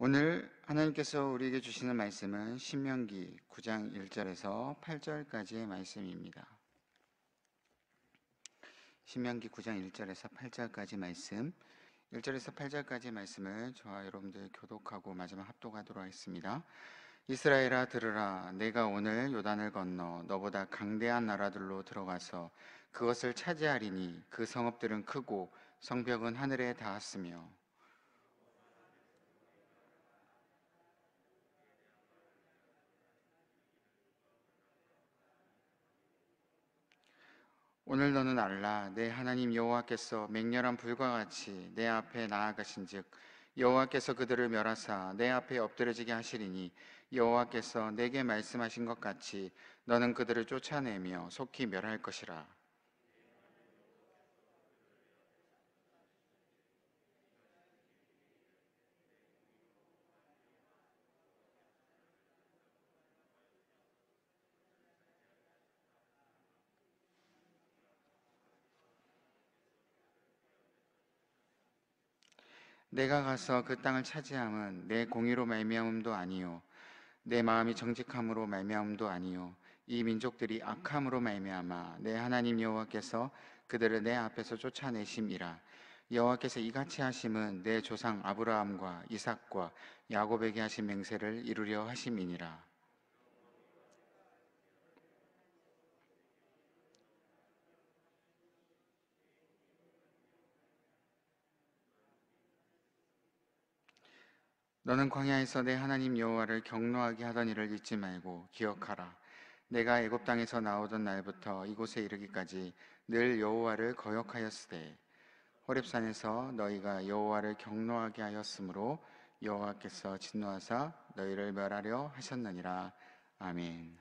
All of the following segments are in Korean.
오늘 하나님께서 우리에게 주시는 말씀은 신명기 9장 1절에서 8절까지의 말씀입니다. 신명기 9장 1절에서 8절까지 말씀, 1절에서 8절까지 말씀을 저와 여러분들 교독하고 마지막 합독하도록 하겠습니다. 이스라엘아 들으라, 내가 오늘 요단을 건너 너보다 강대한 나라들로 들어가서 그것을 차지하리니 그 성읍들은 크고 성벽은 하늘에 닿았으며 오늘 너는 알라, 내 하나님 여호와께서 맹렬한 불과 같이 내 앞에 나아가신즉 여호와께서 그들을 멸하사 내 앞에 엎드려지게 하시리니 여호와께서 내게 말씀하신 것 같이 너는 그들을 쫓아내며 속히 멸할 것이라. 내가 가서 그 땅을 차지함은 내 공의로 말미암음도 아니요 내 마음이 정직함으로 말미암음도 아니요 이 민족들이 악함으로 말미암아 내 하나님 여호와께서 그들을 내 앞에서 쫓아내심이라. 여호와께서 이같이 하심은 내 조상 아브라함과 이삭과 야곱에게 하신 맹세를 이루려 하심이니라. 너는 광야에서 내 하나님 여호와를 경노하게 하던 일을 잊지 말고 기억하라. 내가 애굽 땅에서 나오던 날부터 이곳에 이르기까지 늘 여호와를 거역하였으되 호렙산에서 너희가 여호와를 경노하게 하였으므로 여호와께서 진노하사 너희를 멸하려 하셨느니라. 아멘.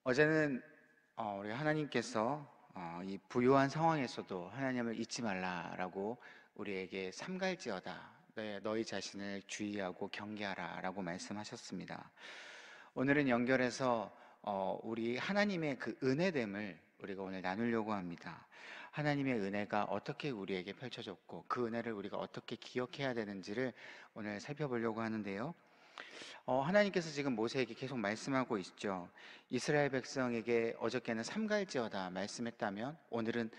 어제는 우리 하나님께서 이 부유한 상황에서도 하나님을 잊지 말라라고 우리에게 삼갈지어다, 너희 자신을 주의하고 경계하라라고 말씀하셨습니다. 오늘은 연결해서 우리 하나님의 그 은혜됨을 우리가 오늘 나누려고 합니다. 하나님의 은혜가 어떻게 우리에게 펼쳐졌고 그 은혜를 우리가 어떻게 기억해야 되는지를 오늘 살펴보려고 하는데요. 하나님께서 지금 모세에게 계속 말씀하고 있죠. 이스라엘 백성에게 어저께는 삼갈지어다 말씀했다면 오늘은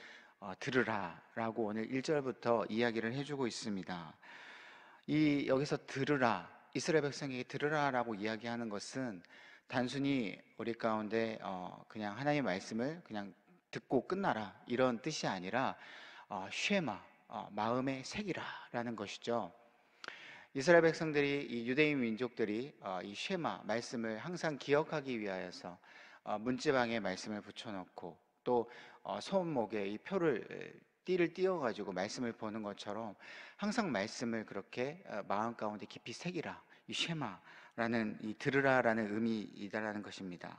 들으라 라고 오늘 1절부터 이야기를 해주고 있습니다. 여기서 들으라, 이스라엘 백성에게 들으라 라고 이야기하는 것은 단순히 우리 가운데 그냥 하나님의 말씀을 그냥 듣고 끝나라 이런 뜻이 아니라 쉐마, 마음에 새기라 라는 것이죠. 이스라엘 백성들이, 이 유대인 민족들이 이 쉐마 말씀을 항상 기억하기 위하여서 문지방에 말씀을 붙여놓고 또 손목에 이 띠를 띄워가지고 말씀을 보는 것처럼 항상 말씀을 그렇게 마음 가운데 깊이 새기라, 이 쉐마라는, 이 들으라라는 의미이다라는 것입니다.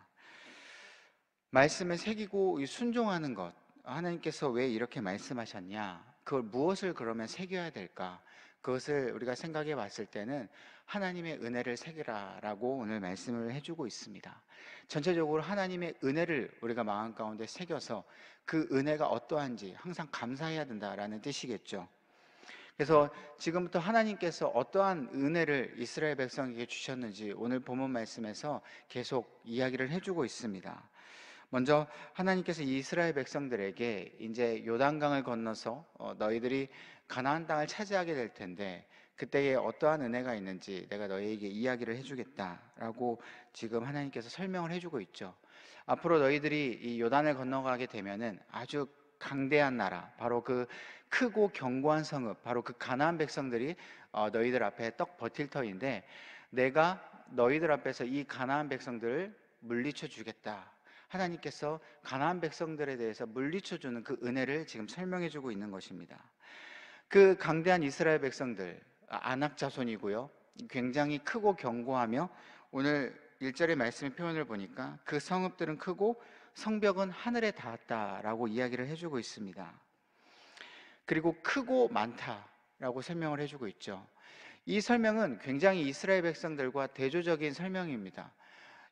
말씀을 새기고 순종하는 것, 하나님께서 왜 이렇게 말씀하셨냐, 그걸 무엇을 그러면 새겨야 될까, 그것을 우리가 생각해 봤을 때는 하나님의 은혜를 새기라라고 오늘 말씀을 해주고 있습니다. 전체적으로 하나님의 은혜를 우리가 마음 가운데 새겨서 그 은혜가 어떠한지 항상 감사해야 된다라는 뜻이겠죠. 그래서 지금부터 하나님께서 어떠한 은혜를 이스라엘 백성에게 주셨는지 오늘 본문 말씀에서 계속 이야기를 해주고 있습니다. 먼저 하나님께서 이스라엘 백성들에게 이제 요단강을 건너서 너희들이 가나안 땅을 차지하게 될 텐데 그때에 어떠한 은혜가 있는지 내가 너희에게 이야기를 해주겠다라고 지금 하나님께서 설명을 해주고 있죠. 앞으로 너희들이 이 요단을 건너가게 되면은 아주 강대한 나라, 바로 그 크고 견고한 성읍, 바로 그 가나안 백성들이 너희들 앞에 떡 버틸 터인데 내가 너희들 앞에서 이 가나안 백성들을 물리쳐 주겠다. 하나님께서 가나안 백성들에 대해서 물리쳐주는 그 은혜를 지금 설명해주고 있는 것입니다. 그 강대한 이스라엘 백성들, 아낙 자손이고요, 굉장히 크고 견고하며 오늘 1절의 말씀의 표현을 보니까 그 성읍들은 크고 성벽은 하늘에 닿았다라고 이야기를 해주고 있습니다. 그리고 크고 많다라고 설명을 해주고 있죠. 이 설명은 굉장히 이스라엘 백성들과 대조적인 설명입니다.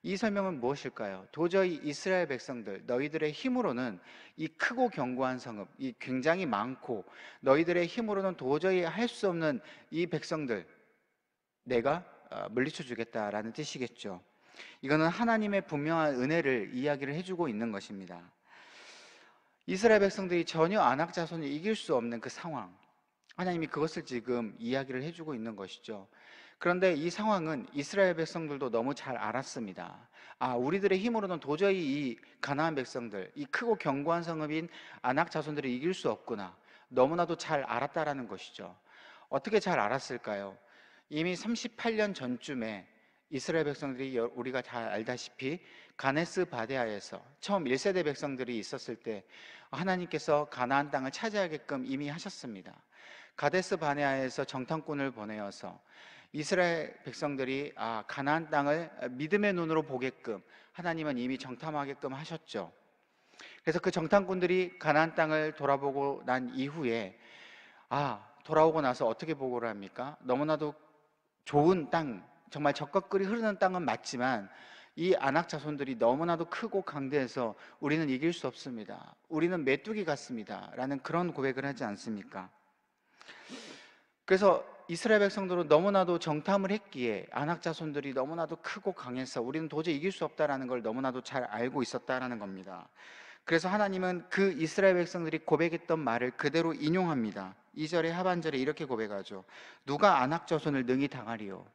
이 설명은 무엇일까요? 도저히 이스라엘 백성들, 너희들의 힘으로는 이 크고 견고한 성읍, 이 굉장히 많고 너희들의 힘으로는 도저히 할 수 없는 이 백성들, 내가 물리쳐 주겠다라는 뜻이겠죠. 이거는 하나님의 분명한 은혜를 이야기를 해주고 있는 것입니다. 이스라엘 백성들이 전혀 안악 자손을 이길 수 없는 그 상황, 하나님이 그것을 지금 이야기를 해주고 있는 것이죠. 그런데 이 상황은 이스라엘 백성들도 너무 잘 알았습니다. 아, 우리들의 힘으로는 도저히 이 가나안 백성들, 이 크고 견고한 성읍인 아낙 자손들을 이길 수 없구나. 너무나도 잘 알았다라는 것이죠. 어떻게 잘 알았을까요? 이미 38년 전쯤에 이스라엘 백성들이 우리가 잘 알다시피 가네스 바데아에서 처음 1세대 백성들이 있었을 때 하나님께서 가나안 땅을 차지하게끔 이미 하셨습니다. 가데스 바네아에서 정탐꾼을 보내어서 이스라엘 백성들이 가나안 땅을 믿음의 눈으로 보게끔 하나님은 이미 정탐하게끔 하셨죠. 그래서 그 정탐꾼들이 가나안 땅을 돌아보고 난 이후에 돌아오고 나서 어떻게 보고를 합니까? 너무나도 좋은 땅, 정말 적과 꿀이 흐르는 땅은 맞지만 이 아낙 자손들이 너무나도 크고 강대해서 우리는 이길 수 없습니다. 우리는 메뚜기 같습니다. 라는 그런 고백을 하지 않습니까? 그래서 이스라엘 백성들은 너무나도 정탐을 했기에 아낙 자손들이 너무나도 크고 강해서 우리는 도저히 이길 수 없다라는 걸 너무나도 잘 알고 있었다라는 겁니다. 그래서 하나님은 그 이스라엘 백성들이 고백했던 말을 그대로 인용합니다. 2절의 하반절에 이렇게 고백하죠. 누가 아낙 자손을 능히 당하리요.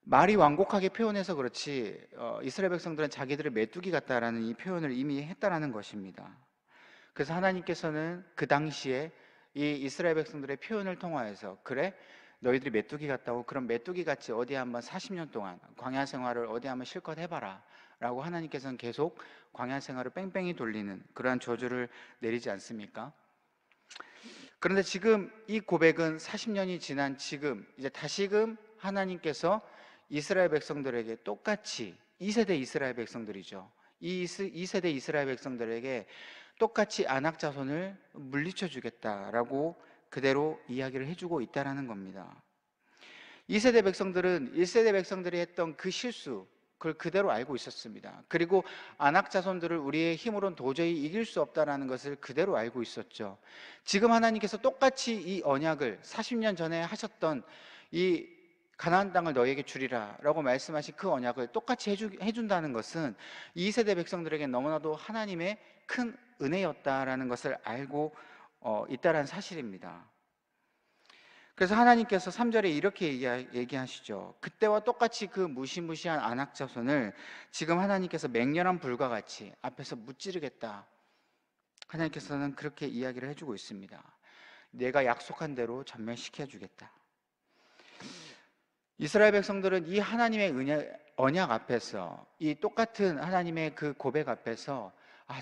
말이 완곡하게 표현해서 그렇지 이스라엘 백성들은 자기들을 메뚜기 같다라는 이 표현을 이미 했다라는 것입니다. 그래서 하나님께서는 그 당시에 이 이스라엘 백성들의 표현을 통하여서 그래? 너희들이 메뚜기 같다고 그럼 메뚜기 같이 어디 한번 40년 동안 광야 생활을 어디 한번 실컷 해봐라 라고 하나님께서는 계속 광야 생활을 뺑뺑이 돌리는 그러한 저주를 내리지 않습니까? 그런데 지금 이 고백은 40년이 지난 지금 이제 다시금 하나님께서 이스라엘 백성들에게 똑같이 2세대 이스라엘 백성들이죠. 이 2세대 이스라엘 백성들에게 똑같이 아낙 자손을 물리쳐 주겠다라고 그대로 이야기를 해주고 있다라는 겁니다. 2세대 백성들은 1세대 백성들이 했던 그 실수 그걸 그대로 알고 있었습니다. 그리고 아낙 자손들을 우리의 힘으로는 도저히 이길 수 없다라는 것을 그대로 알고 있었죠. 지금 하나님께서 똑같이 이 언약을 40년 전에 하셨던 이 가나안 땅을 너희에게 주리라 라고 말씀하신 그 언약을 똑같이 해준다는 것은 2세대 백성들에게 너무나도 하나님의 큰 은혜였다라는 것을 알고 있다라는 사실입니다. 그래서 하나님께서 3절에 이렇게 얘기하시죠. 그때와 똑같이 그 무시무시한 아낙 자손을 지금 하나님께서 맹렬한 불과 같이 앞에서 무찌르겠다. 하나님께서는 그렇게 이야기를 해주고 있습니다. 내가 약속한 대로 전멸시켜주겠다. 이스라엘 백성들은 이 하나님의 언약 앞에서 이 똑같은 하나님의 그 고백 앞에서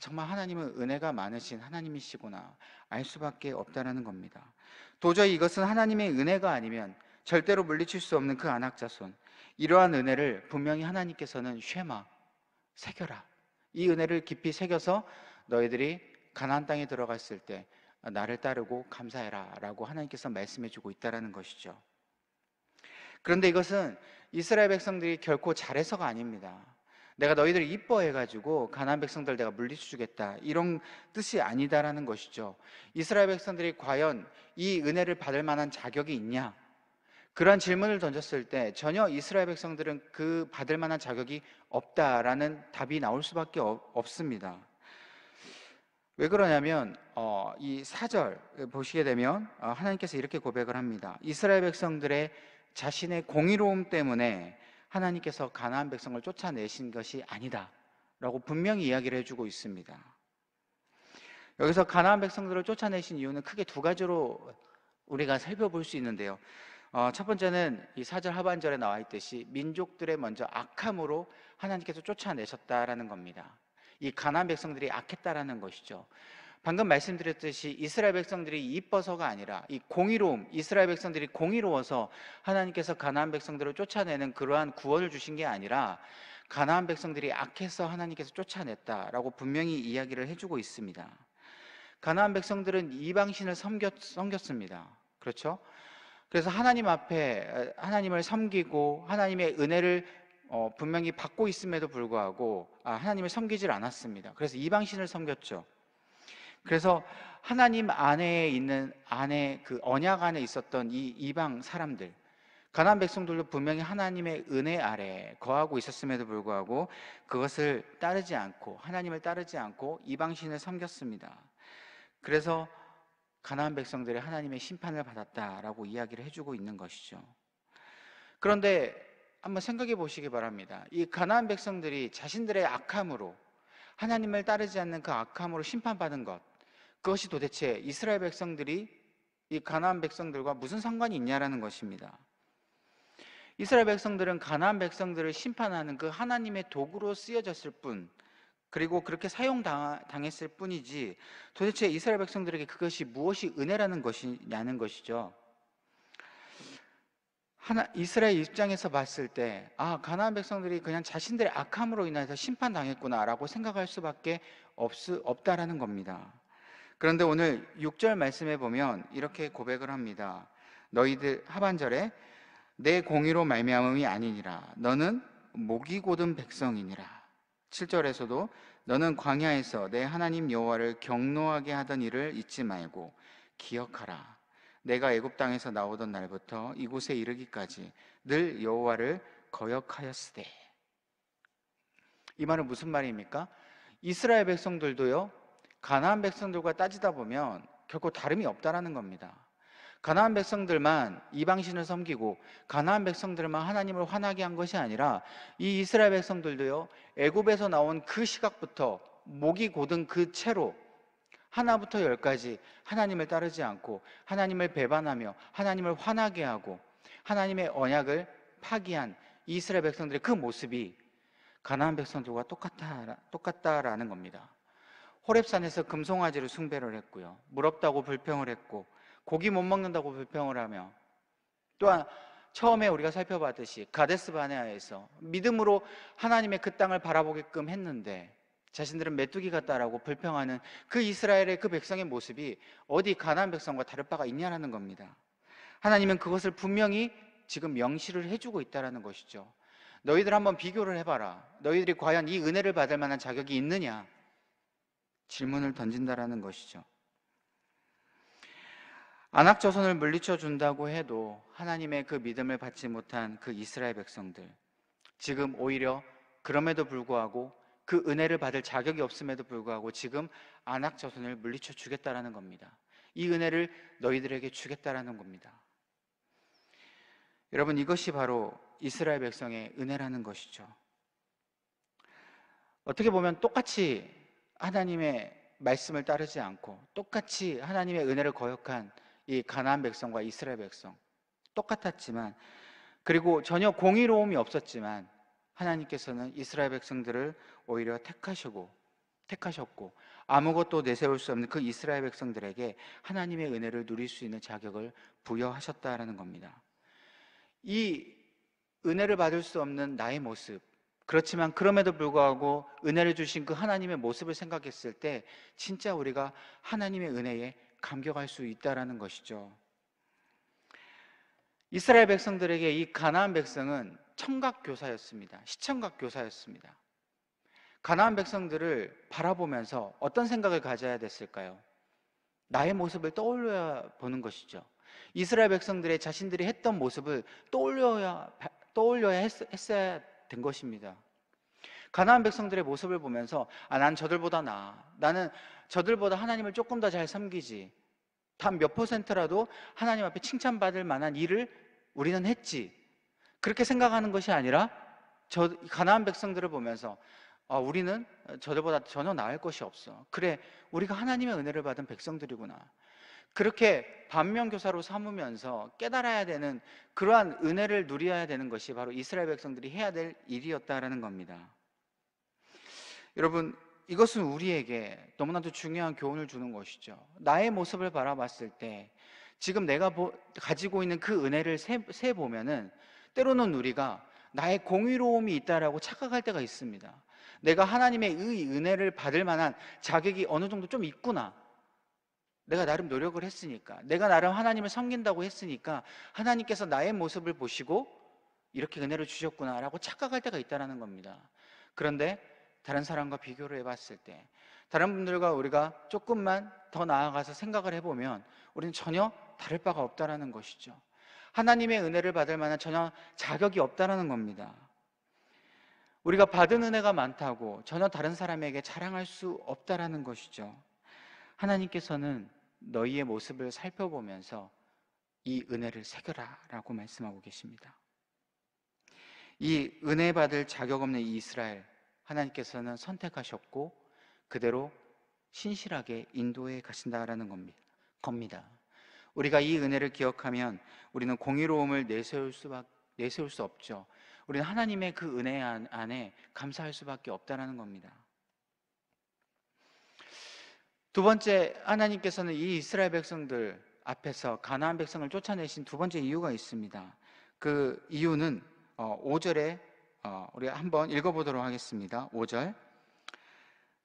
정말 하나님은 은혜가 많으신 하나님이시구나 알 수밖에 없다라는 겁니다. 도저히 이것은 하나님의 은혜가 아니면 절대로 물리칠 수 없는 그 아낙 자손, 이러한 은혜를 분명히 하나님께서는 쉐마, 새겨라, 이 은혜를 깊이 새겨서 너희들이 가나안 땅에 들어갔을 때 나를 따르고 감사해라 라고 하나님께서 말씀해주고 있다는 것이죠. 그런데 이것은 이스라엘 백성들이 결코 잘해서가 아닙니다. 내가 너희들을 이뻐해가지고 가나안 백성들 내가 물리쳐주겠다 이런 뜻이 아니다라는 것이죠. 이스라엘 백성들이 과연 이 은혜를 받을 만한 자격이 있냐? 그러한 질문을 던졌을 때 전혀 이스라엘 백성들은 그 받을 만한 자격이 없다라는 답이 나올 수밖에 없습니다. 왜 그러냐면 이 4절 보시게 되면 하나님께서 이렇게 고백을 합니다. 이스라엘 백성들의 자신의 공의로움 때문에 하나님께서 가나안 백성을 쫓아내신 것이 아니다 라고 분명히 이야기를 해주고 있습니다. 여기서 가나안 백성들을 쫓아내신 이유는 크게 두 가지로 우리가 살펴볼 수 있는데요. 첫 번째는 이 4절 하반절에 나와 있듯이 민족들의 먼저 악함으로 하나님께서 쫓아내셨다라는 겁니다. 이 가나안 백성들이 악했다라는 것이죠. 방금 말씀드렸듯이 이스라엘 백성들이 이뻐서가 아니라 이 공의로움, 이스라엘 백성들이 공의로워서 하나님께서 가나안 백성들을 쫓아내는 그러한 구원을 주신 게 아니라 가나안 백성들이 악해서 하나님께서 쫓아냈다라고 분명히 이야기를 해주고 있습니다. 가나안 백성들은 이방신을 섬겼습니다. 그렇죠? 그래서 하나님 앞에 하나님을 섬기고 하나님의 은혜를 분명히 받고 있음에도 불구하고 하나님을 섬기질 않았습니다. 그래서 이방신을 섬겼죠. 그래서 하나님 안에 그 언약 안에 있었던 이 이방 사람들, 가나안 백성들도 분명히 하나님의 은혜 아래 거하고 있었음에도 불구하고 그것을 따르지 않고, 하나님을 따르지 않고 이방신을 섬겼습니다. 그래서 가나안 백성들이 하나님의 심판을 받았다라고 이야기를 해주고 있는 것이죠. 그런데 한번 생각해 보시기 바랍니다. 이 가나안 백성들이 자신들의 악함으로, 하나님을 따르지 않는 그 악함으로 심판받은 것, 그것이 도대체 이스라엘 백성들이 이 가나안 백성들과 무슨 상관이 있냐라는 것입니다. 이스라엘 백성들은 가나안 백성들을 심판하는 그 하나님의 도구로 쓰여졌을 뿐, 그리고 그렇게 사용당했을 뿐이지 도대체 이스라엘 백성들에게 그것이 무엇이 은혜라는 것이냐는 것이죠. 이스라엘 입장에서 봤을 때 가나안 백성들이 그냥 자신들의 악함으로 인해서 심판당했구나라고 생각할 수밖에 없다라는 겁니다. 그런데 오늘 6절 말씀에 보면 이렇게 고백을 합니다. 너희들, 하반절에 내 공의로 말미암음이 아니니라 너는 목이 곧은 백성이니라. 7절에서도 너는 광야에서 내 하나님 여호와를 경노하게 하던 일을 잊지 말고 기억하라. 내가 애굽 땅에서 나오던 날부터 이곳에 이르기까지 늘 여호와를 거역하였으되. 이 말은 무슨 말입니까? 이스라엘 백성들도요, 가나안 백성들과 따지다 보면 결코 다름이 없다라는 겁니다. 가나안 백성들만 이방신을 섬기고 가나안 백성들만 하나님을 화나게 한 것이 아니라 이 이스라엘 백성들도요, 애굽에서 나온 그 시각부터 목이 곧은 그 채로 하나부터 열까지 하나님을 따르지 않고 하나님을 배반하며 하나님을 화나게 하고 하나님의 언약을 파기한 이스라엘 백성들의 그 모습이 가나안 백성들과 똑같다라는 겁니다. 호렙산에서 금송아지를 숭배를 했고요, 물 없다고 불평을 했고 고기 못 먹는다고 불평을 하며, 또한 처음에 우리가 살펴봤듯이 가데스 바네아에서 믿음으로 하나님의 그 땅을 바라보게끔 했는데 자신들은 메뚜기 같다라고 불평하는 그 이스라엘의 그 백성의 모습이 어디 가나안 백성과 다를 바가 있냐라는 겁니다. 하나님은 그것을 분명히 지금 명시를 해주고 있다라는 것이죠. 너희들 한번 비교를 해봐라. 너희들이 과연 이 은혜를 받을 만한 자격이 있느냐? 질문을 던진다라는 것이죠. 안악 자손을 물리쳐 준다고 해도 하나님의 그 믿음을 받지 못한 그 이스라엘 백성들, 지금 오히려 그럼에도 불구하고 그 은혜를 받을 자격이 없음에도 불구하고 지금 안악 자손을 물리쳐 주겠다라는 겁니다. 이 은혜를 너희들에게 주겠다라는 겁니다. 여러분, 이것이 바로 이스라엘 백성의 은혜라는 것이죠. 어떻게 보면 똑같이 하나님의 말씀을 따르지 않고 똑같이 하나님의 은혜를 거역한 이 가나안 백성과 이스라엘 백성, 똑같았지만, 그리고 전혀 공의로움이 없었지만 하나님께서는 이스라엘 백성들을 오히려 택하셨고 아무것도 내세울 수 없는 그 이스라엘 백성들에게 하나님의 은혜를 누릴 수 있는 자격을 부여하셨다라는 겁니다. 이 은혜를 받을 수 없는 나의 모습, 그렇지만 그럼에도 불구하고 은혜를 주신 그 하나님의 모습을 생각했을 때 진짜 우리가 하나님의 은혜에 감격할 수 있다라는 것이죠. 이스라엘 백성들에게 이 가나안 백성은 청각 교사였습니다. 시청각 교사였습니다. 가나안 백성들을 바라보면서 어떤 생각을 가져야 됐을까요? 나의 모습을 떠올려 보는 것이죠. 이스라엘 백성들의 자신들이 했던 모습을 떠올려야 했어야 된 것입니다. 가나안 백성들의 모습을 보면서 난 저들보다 나아. 나는 저들보다 하나님을 조금 더 잘 섬기지. 단 몇 %라도 하나님 앞에 칭찬받을 만한 일을 우리는 했지. 그렇게 생각하는 것이 아니라 가나안 백성들을 보면서 우리는 저들보다 전혀 나을 것이 없어. 그래, 우리가 하나님의 은혜를 받은 백성들이구나. 그렇게 반면교사로 삼으면서 깨달아야 되는, 그러한 은혜를 누려야 되는 것이 바로 이스라엘 백성들이 해야 될 일이었다라는 겁니다. 여러분, 이것은 우리에게 너무나도 중요한 교훈을 주는 것이죠. 나의 모습을 바라봤을 때 지금 내가 가지고 있는 그 은혜를 세보면은 때로는 우리가 나의 공의로움이 있다라고 착각할 때가 있습니다. 내가 하나님의 은혜를 받을 만한 자격이 어느 정도 좀 있구나. 내가 나름 노력을 했으니까, 내가 나름 하나님을 섬긴다고 했으니까 하나님께서 나의 모습을 보시고 이렇게 은혜를 주셨구나라고 착각할 때가 있다는 겁니다. 그런데 다른 사람과 비교를 해봤을 때, 다른 분들과 우리가 조금만 더 나아가서 생각을 해보면 우리는 전혀 다를 바가 없다는 것이죠. 하나님의 은혜를 받을 만한 전혀 자격이 없다는 겁니다. 우리가 받은 은혜가 많다고 전혀 다른 사람에게 자랑할 수 없다는 것이죠. 하나님께서는 너희의 모습을 살펴보면서 이 은혜를 새겨라 라고 말씀하고 계십니다. 이 은혜 받을 자격 없는 이 이스라엘, 하나님께서는 선택하셨고 그대로 신실하게 인도해 가신다라는 겁니다. 우리가 이 은혜를 기억하면 우리는 공의로움을 내세울 수 없죠. 우리는 하나님의 그 은혜 안에 감사할 수밖에 없다는 겁니다. 두 번째, 하나님께서는 이 이스라엘 백성들 앞에서 가나안 백성을 쫓아내신 두 번째 이유가 있습니다. 그 이유는 5절에 우리가 한번 읽어보도록 하겠습니다. 5절,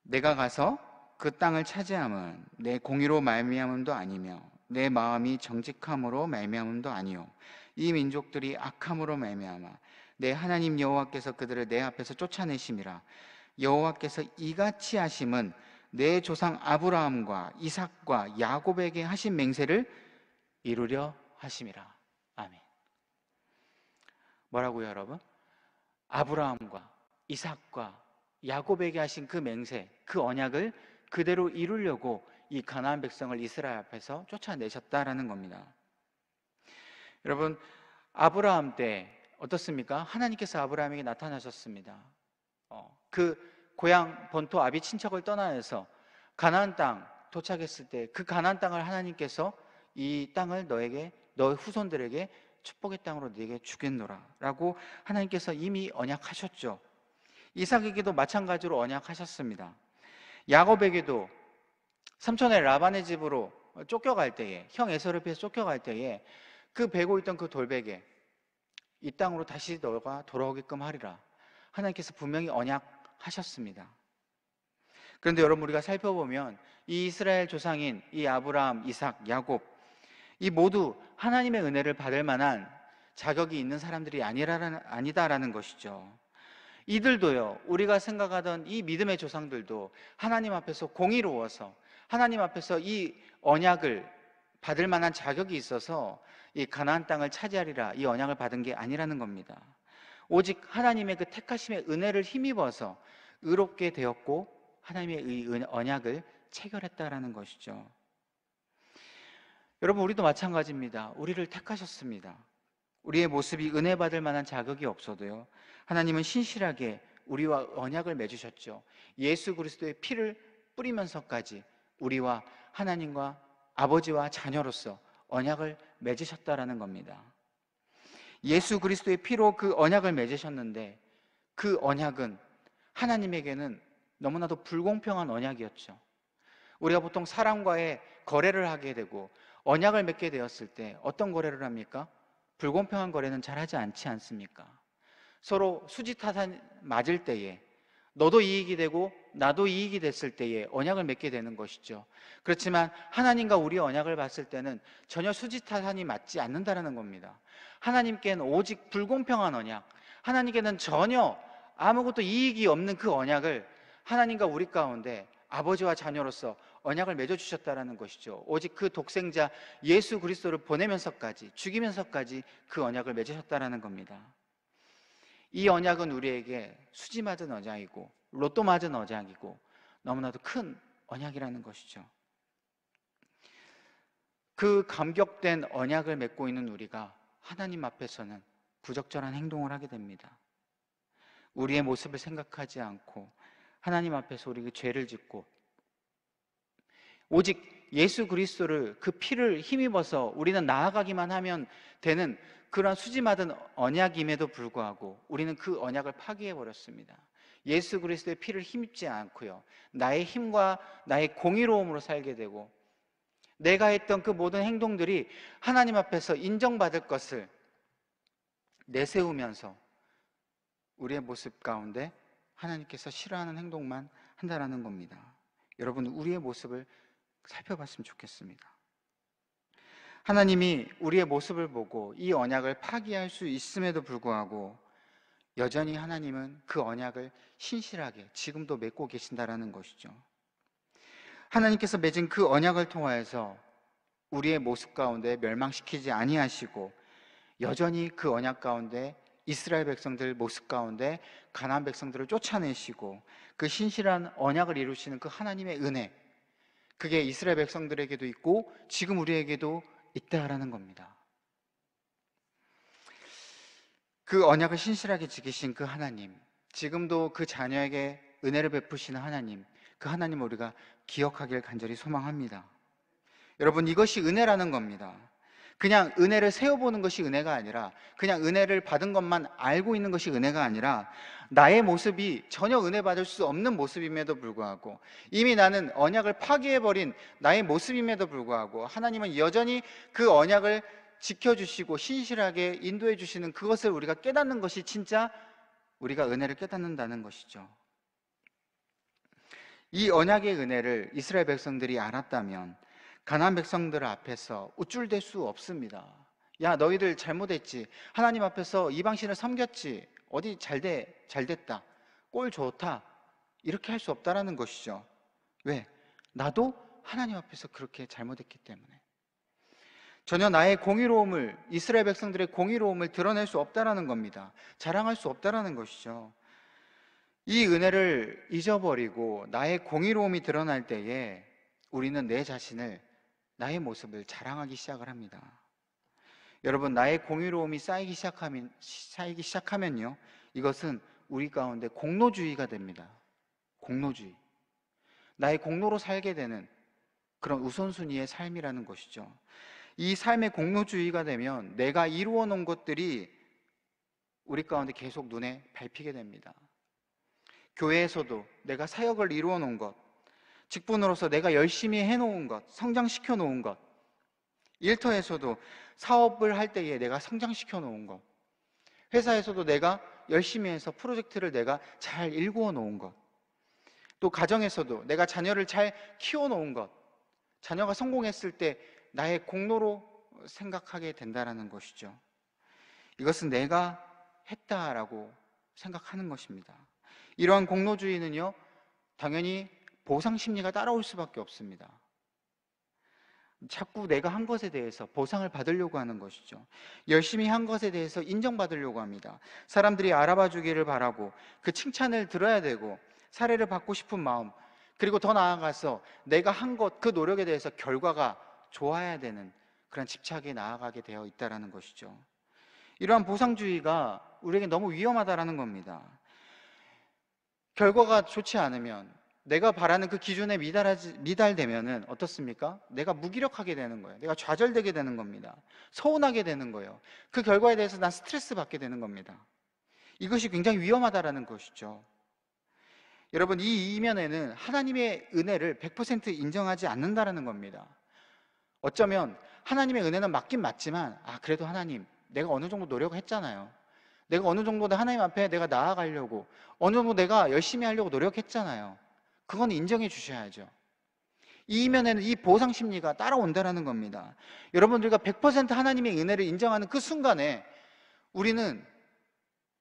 내가 가서 그 땅을 차지함은 내 공의로 말미암음도 아니며 내 마음이 정직함으로 말미암음도 아니요 이 민족들이 악함으로 말미암아 내 하나님 여호와께서 그들을 내 앞에서 쫓아내심이라. 여호와께서 이같이 하심은 내 조상 아브라함과 이삭과 야곱에게 하신 맹세를 이루려 하심이라. 아멘. 뭐라고요, 여러분? 아브라함과 이삭과 야곱에게 하신 그 맹세, 그 언약을 그대로 이루려고 이 가나안 백성을 이스라엘 앞에서 쫓아내셨다라는 겁니다. 여러분, 아브라함 때 어떻습니까? 하나님께서 아브라함에게 나타나셨습니다. 그 고향 본토 아비 친척을 떠나서 가나안 땅 도착했을 때 그 가나안 땅을 하나님께서 이 땅을 너에게, 너의 후손들에게 축복의 땅으로 네게 주겠노라 라고 하나님께서 이미 언약하셨죠. 이삭에게도 마찬가지로 언약하셨습니다. 야곱에게도 삼촌의 라반의 집으로 쫓겨갈 때에, 형 에서를 피해서 쫓겨갈 때에 그 베고 있던 그 돌베개, 이 땅으로 다시 너가 돌아오게끔 하리라 하나님께서 분명히 언약하셨습니다. 그런데 여러분, 우리가 살펴보면 이 이스라엘 조상인 이 아브라함, 이삭, 야곱, 이 모두 하나님의 은혜를 받을 만한 자격이 있는 사람들이 아니다라는 것이죠. 이들도요, 우리가 생각하던 이 믿음의 조상들도 하나님 앞에서 공의로워서 하나님 앞에서 이 언약을 받을 만한 자격이 있어서 이 가나안 땅을 차지하리라 이 언약을 받은 게 아니라는 겁니다. 오직 하나님의 그 택하심의 은혜를 힘입어서 의롭게 되었고 하나님의 이 언약을 체결했다라는 것이죠. 여러분, 우리도 마찬가지입니다. 우리를 택하셨습니다. 우리의 모습이 은혜 받을 만한 자격이 없어도요, 하나님은 신실하게 우리와 언약을 맺으셨죠. 예수 그리스도의 피를 뿌리면서까지 우리와 하나님과 아버지와 자녀로서 언약을 맺으셨다라는 겁니다. 예수 그리스도의 피로 그 언약을 맺으셨는데 그 언약은 하나님에게는 너무나도 불공평한 언약이었죠. 우리가 보통 사람과의 거래를 하게 되고 언약을 맺게 되었을 때 어떤 거래를 합니까? 불공평한 거래는 잘 하지 않지 않습니까? 서로 수지타산 맞을 때에 너도 이익이 되고 나도 이익이 됐을 때에 언약을 맺게 되는 것이죠. 그렇지만 하나님과 우리의 언약을 봤을 때는 전혀 수지타산이 맞지 않는다는 겁니다. 하나님께는 오직 불공평한 언약, 하나님께는 전혀 아무것도 이익이 없는 그 언약을 하나님과 우리 가운데 아버지와 자녀로서 언약을 맺어주셨다는 것이죠. 오직 그 독생자 예수 그리스도를 보내면서까지, 죽이면서까지 그 언약을 맺으셨다는 겁니다. 이 언약은 우리에게 수지 맞은 언약이고 로또 맞은 언약이고 너무나도 큰 언약이라는 것이죠. 그 감격된 언약을 맺고 있는 우리가 하나님 앞에서는 부적절한 행동을 하게 됩니다. 우리의 모습을 생각하지 않고 하나님 앞에서 우리가 죄를 짓고 오직 예수 그리스도를, 그 피를 힘입어서 우리는 나아가기만 하면 되는 그런 수지맞은 언약임에도 불구하고 우리는 그 언약을 파기해버렸습니다. 예수 그리스도의 피를 힘입지 않고요, 나의 힘과 나의 공의로움으로 살게 되고 내가 했던 그 모든 행동들이 하나님 앞에서 인정받을 것을 내세우면서 우리의 모습 가운데 하나님께서 싫어하는 행동만 한다라는 겁니다. 여러분, 우리의 모습을 살펴봤으면 좋겠습니다. 하나님이 우리의 모습을 보고 이 언약을 파기할 수 있음에도 불구하고 여전히 하나님은 그 언약을 신실하게 지금도 맺고 계신다라는 것이죠. 하나님께서 맺은 그 언약을 통하여서 우리의 모습 가운데 멸망시키지 아니하시고 여전히 그 언약 가운데 이스라엘 백성들 모습 가운데 가나안 백성들을 쫓아내시고 그 신실한 언약을 이루시는 그 하나님의 은혜, 그게 이스라엘 백성들에게도 있고 지금 우리에게도 있다라는 겁니다. 그 언약을 신실하게 지키신 그 하나님, 지금도 그 자녀에게 은혜를 베푸시는 하나님, 그 하나님을 우리가 기억하길 간절히 소망합니다. 여러분, 이것이 은혜라는 겁니다. 그냥 은혜를 세어보는 것이 은혜가 아니라, 그냥 은혜를 받은 것만 알고 있는 것이 은혜가 아니라, 나의 모습이 전혀 은혜 받을 수 없는 모습임에도 불구하고, 이미 나는 언약을 파기해버린 나의 모습임에도 불구하고 하나님은 여전히 그 언약을 지켜주시고 신실하게 인도해 주시는 그것을 우리가 깨닫는 것이 진짜 우리가 은혜를 깨닫는다는 것이죠. 이 언약의 은혜를 이스라엘 백성들이 알았다면 가나안 백성들 앞에서 우쭐댈 수 없습니다. 야, 너희들 잘못했지. 하나님 앞에서 이방신을 섬겼지. 어디 잘 됐다. 꼴 좋다. 이렇게 할 수 없다라는 것이죠. 왜? 나도 하나님 앞에서 그렇게 잘못했기 때문에. 전혀 나의 공의로움을, 이스라엘 백성들의 공의로움을 드러낼 수 없다라는 겁니다. 자랑할 수 없다라는 것이죠. 이 은혜를 잊어버리고 나의 공의로움이 드러날 때에 우리는 내 자신을, 나의 모습을 자랑하기 시작을 합니다. 여러분, 나의 공의로움이 쌓이기 시작하면요, 이것은 우리 가운데 공로주의가 됩니다. 공로주의. 나의 공로로 살게 되는 그런 우선순위의 삶이라는 것이죠. 이 삶의 공로주의가 되면 내가 이루어 놓은 것들이 우리 가운데 계속 눈에 밟히게 됩니다. 교회에서도 내가 사역을 이루어 놓은 것, 직분으로서 내가 열심히 해놓은 것, 성장시켜 놓은 것, 일터에서도 사업을 할 때에 내가 성장시켜 놓은 것, 회사에서도 내가 열심히 해서 프로젝트를 내가 잘 일구어 놓은 것, 또 가정에서도 내가 자녀를 잘 키워 놓은 것, 자녀가 성공했을 때 나의 공로로 생각하게 된다는 것이죠. 이것은 내가 했다라고 생각하는 것입니다. 이러한 공로주의는요, 당연히 보상 심리가 따라올 수밖에 없습니다. 자꾸 내가 한 것에 대해서 보상을 받으려고 하는 것이죠. 열심히 한 것에 대해서 인정받으려고 합니다. 사람들이 알아봐 주기를 바라고 그 칭찬을 들어야 되고 사례를 받고 싶은 마음, 그리고 더 나아가서 내가 한 것, 그 노력에 대해서 결과가 좋아야 되는 그런 집착에 나아가게 되어 있다는 것이죠. 이러한 보상주의가 우리에게 너무 위험하다는 겁니다. 결과가 좋지 않으면, 내가 바라는 그 기준에 미달되면은 어떻습니까? 내가 무기력하게 되는 거예요. 내가 좌절되게 되는 겁니다. 서운하게 되는 거예요. 그 결과에 대해서 난 스트레스 받게 되는 겁니다. 이것이 굉장히 위험하다는 것이죠. 여러분, 이 이면에는 하나님의 은혜를 100% 인정하지 않는다는 겁니다. 어쩌면 하나님의 은혜는 맞긴 맞지만, 그래도 하나님, 내가 어느 정도 노력을 했잖아요. 내가 어느 정도 하나님 앞에 내가 나아가려고, 어느 정도 내가 열심히 하려고 노력했잖아요. 그건 인정해 주셔야죠. 이 이면에는 이 보상 심리가 따라온다는 겁니다. 여러분, 우리가 100% 하나님의 은혜를 인정하는 그 순간에 우리는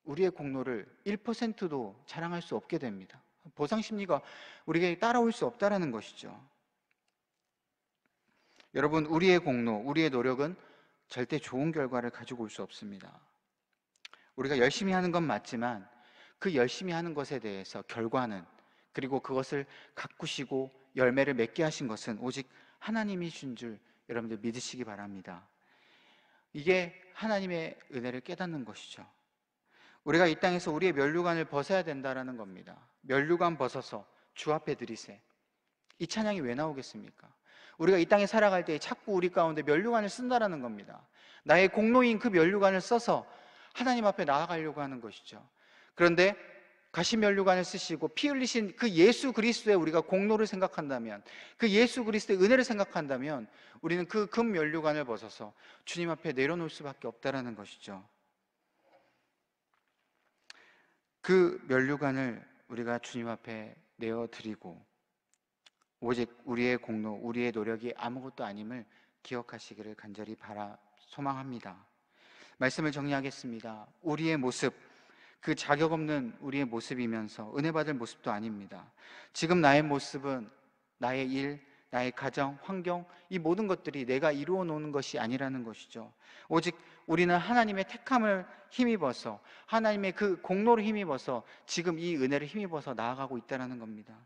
우리의 공로를 1%도 자랑할 수 없게 됩니다. 보상 심리가 우리에게 따라올 수 없다는 것이죠. 여러분, 우리의 공로, 우리의 노력은 절대 좋은 결과를 가지고 올 수 없습니다. 우리가 열심히 하는 건 맞지만 그 열심히 하는 것에 대해서 결과는, 그리고 그것을 가꾸시고 열매를 맺게 하신 것은 오직 하나님이신 줄 여러분들 믿으시기 바랍니다. 이게 하나님의 은혜를 깨닫는 것이죠. 우리가 이 땅에서 우리의 면류관을 벗어야 된다는 겁니다. 면류관 벗어서 주 앞에 드리세. 이 찬양이 왜 나오겠습니까? 우리가 이 땅에 살아갈 때 자꾸 우리 가운데 면류관을 쓴다는 겁니다. 나의 공로인 그 면류관을 써서 하나님 앞에 나아가려고 하는 것이죠. 그런데 가시면류관을 쓰시고 피 흘리신 그 예수 그리스도의 우리가 공로를 생각한다면, 그 예수 그리스도의 은혜를 생각한다면 우리는 그 금면류관을 벗어서 주님 앞에 내려놓을 수밖에 없다는 것이죠. 그 면류관을 우리가 주님 앞에 내어드리고 오직 우리의 공로, 우리의 노력이 아무것도 아님을 기억하시기를 간절히 소망합니다. 말씀을 정리하겠습니다. 우리의 모습, 그 자격 없는 우리의 모습이면서 은혜 받을 모습도 아닙니다. 지금 나의 모습은 나의 일, 나의 가정, 환경, 이 모든 것들이 내가 이루어 놓은 것이 아니라는 것이죠. 오직 우리는 하나님의 택함을 힘입어서, 하나님의 그 공로를 힘입어서 지금 이 은혜를 힘입어서 나아가고 있다는 겁니다.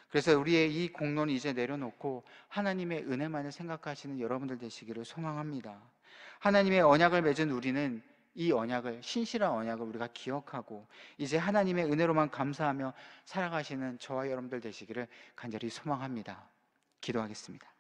그래서 우리의 이 공로는 이제 내려놓고 하나님의 은혜만을 생각하시는 여러분들 되시기를 소망합니다. 하나님의 언약을 맺은 우리는 이 언약을, 신실한 언약을 우리가 기억하고 이제 하나님의 은혜로만 감사하며 살아가시는 저와 여러분들 되시기를 간절히 소망합니다. 기도하겠습니다.